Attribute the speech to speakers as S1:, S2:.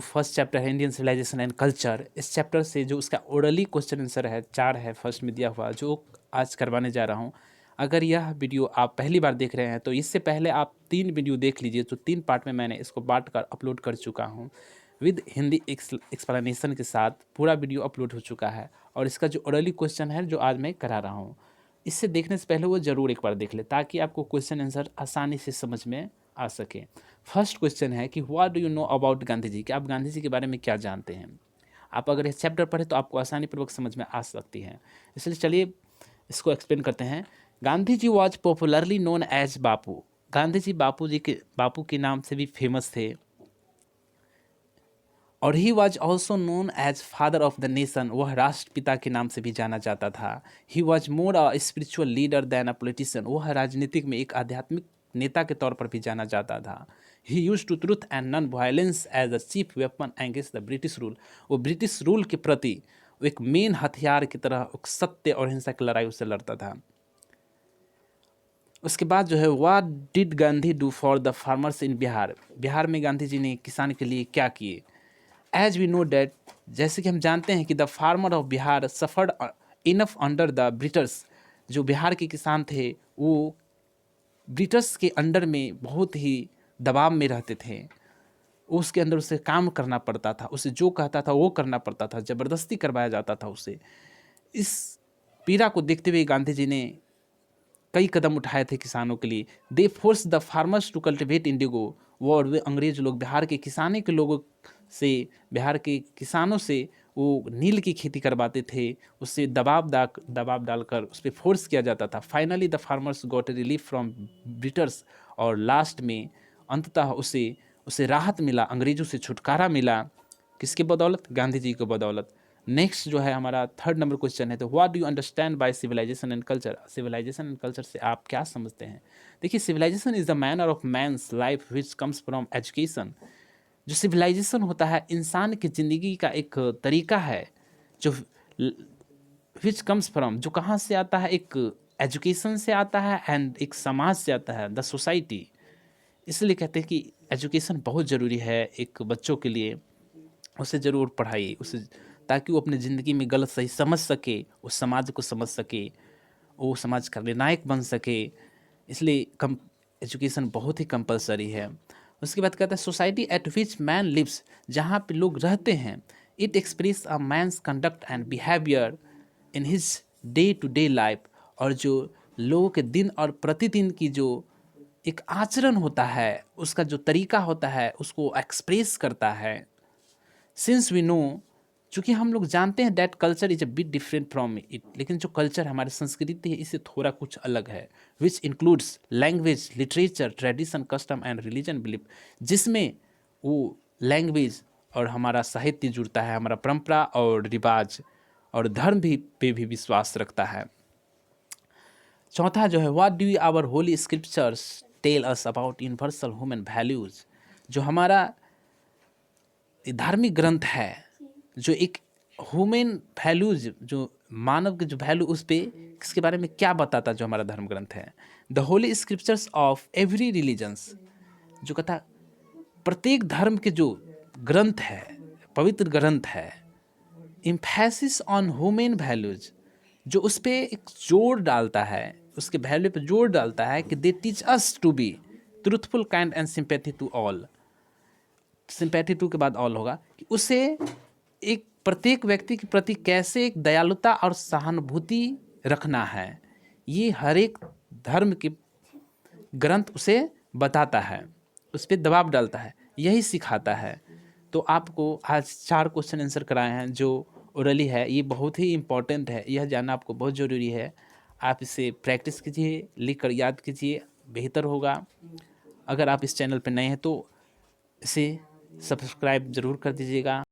S1: First chapter है Indian civilisation and culture. इस chapter से जो उसका ओरली क्वेश्चन आंसर है 4 है फर्स्ट में दिया हुआ, जो आज करवाने जा रहा हूँ। अगर यह वीडियो आप पहली बार देख रहे हैं तो इससे पहले आप 3 वीडियो देख लीजिए, तो 3 पार्ट में मैंने इसको बांट कर अपलोड कर चुका हूँ विद हिंदी एक्सप्लेनेशन के साथ। पूरा वीडियो अपलोड हो चुका है और इसका जो ओरली क्वेश्चन है जो आज मैं करा रहा हूँ, इससे देखने से पहले वो ज़रूर एक बार देख ले, ताकि आपको क्वेश्चन आंसर आसानी से समझ में आ सके। फर्स्ट क्वेश्चन है कि what do you know about Gandhi ji, कि आप गांधी जी के बारे में क्या जानते हैं। आप अगर इस चैप्टर पढ़े तो आपको आसानी पूर्वक समझ में आ सकती है, इसलिए चलिए इसको एक्सप्लेन करते हैं। Gandhi ji was popularly known as Bapu. Gandhi ji Bapu के नाम से भी फेमस थे। और he was also known as father of the nation, वह राष्ट्रपिता के नाम से भी जाना जाता था। He was more a spiritual leader than a politician, वह राजनीतिक में एक आध्यात्मिक नेता के तौर पर भी जाना जाता था। He use to truth and non violence as a chief weapon against the British rule, वो ब्रिटिश रूल के प्रति एक मेन हथियार की तरह सत्य और हिंसा की लड़ाई उससे लड़ता था। उसके बाद जो है what did Gandhi do for the farmers in Bihar, Bihar में गांधी जी ने किसान के लिए क्या किए। एज वी नो डैट, जैसे कि हम जानते हैं कि the farmer of Bihar suffered enough under the British, जो बिहार के किसान थे वो ब्रिटिश के अंडर में बहुत ही दबाव में रहते थे। उसके अंदर उसे काम करना पड़ता था, उसे जो कहता था वो करना पड़ता था, ज़बरदस्ती करवाया जाता था उसे। इस पीड़ा को देखते हुए गांधी जी ने कई कदम उठाए थे किसानों के लिए। They force the farmers to cultivate indigo, वो और वे अंग्रेज लोग बिहार के किसानी के लोगों से, बिहार के किसानों से वो नील की खेती करवाते थे, उससे दबाव डालकर उस पर फोर्स किया जाता था। Finally the farmers got relief from British, और लास्ट में अंततः उसे राहत मिला, अंग्रेजों से छुटकारा मिला। किसके बदौलत? गांधी जी की बदौलत। नेक्स्ट जो है हमारा थर्ड नंबर क्वेश्चन है, तो what do you understand by civilisation and culture, civilisation and culture से आप क्या समझते हैं। देखिए, civilisation is the manner of man's life which comes from education. जो सिविलाइजेशन होता है इंसान की ज़िंदगी का एक तरीका है, जो विच कम्स फ्रॉम, जो कहाँ से आता है, एक एजुकेशन से आता है एंड एक समाज से आता है, द सोसाइटी। इसलिए कहते हैं कि एजुकेशन बहुत ज़रूरी है एक बच्चों के लिए, उसे ज़रूर पढ़ाइए उसे, ताकि वो अपनी ज़िंदगी में गलत सही समझ सके, उस समाज को समझ सके, वो समाज का निर्णायक बन सके। इसलिए एजुकेशन बहुत ही कंपलसरी है। उसके बाद कहता है society at which man lives, जहाँ पे लोग रहते हैं, it express a man's conduct and behaviour in his day to day life, और जो लोगों के दिन और प्रतिदिन की जो एक आचरण होता है, उसका जो तरीका होता है, उसको एक्सप्रेस करता है। सिंस वी नो, चूँकि हम लोग जानते हैं that culture is a bit different from it, लेकिन जो कल्चर हमारी संस्कृति है इससे थोड़ा कुछ अलग है। Which includes language, literature, tradition, custom and religion belief, जिसमें वो लैंग्वेज और हमारा साहित्य जुड़ता है, हमारा परंपरा और रिवाज और धर्म भी पे भी विश्वास रखता है। चौथा जो है what do our holy scriptures tell us about universal human values, जो हमारा धार्मिक ग्रंथ है, जो एक ह्यूमन वैल्यूज, जो मानव के जो वैल्यू, उस पे किसके बारे में क्या बताता, जो हमारा धर्म ग्रंथ है। The Holi scriptures of every religions, जो कथा प्रत्येक धर्म के जो ग्रंथ है, पवित्र ग्रंथ है, इम्फेसिस ऑन ह्यूमन वैल्यूज, जो उस पर एक जोर डालता है, उसके वैल्यू पे जोर डालता है कि they teach us to be truthful, kind and sympathy to all. Sympathy to के बाद ऑल होगा कि उसे एक प्रत्येक व्यक्ति के प्रति कैसे एक दयालुता और सहानुभूति रखना है, ये हर एक धर्म के ग्रंथ उसे बताता है, उस पर दबाव डालता है, यही सिखाता है। तो आपको आज 4 क्वेश्चन आंसर कराए हैं जो ओरली है, ये बहुत ही इम्पोर्टेंट है, यह जानना आपको बहुत ज़रूरी है। आप इसे प्रैक्टिस कीजिए, लिख कर याद कीजिए, बेहतर होगा। अगर आप इस चैनल पर नए हैं तो इसे सब्सक्राइब ज़रूर कर दीजिएगा।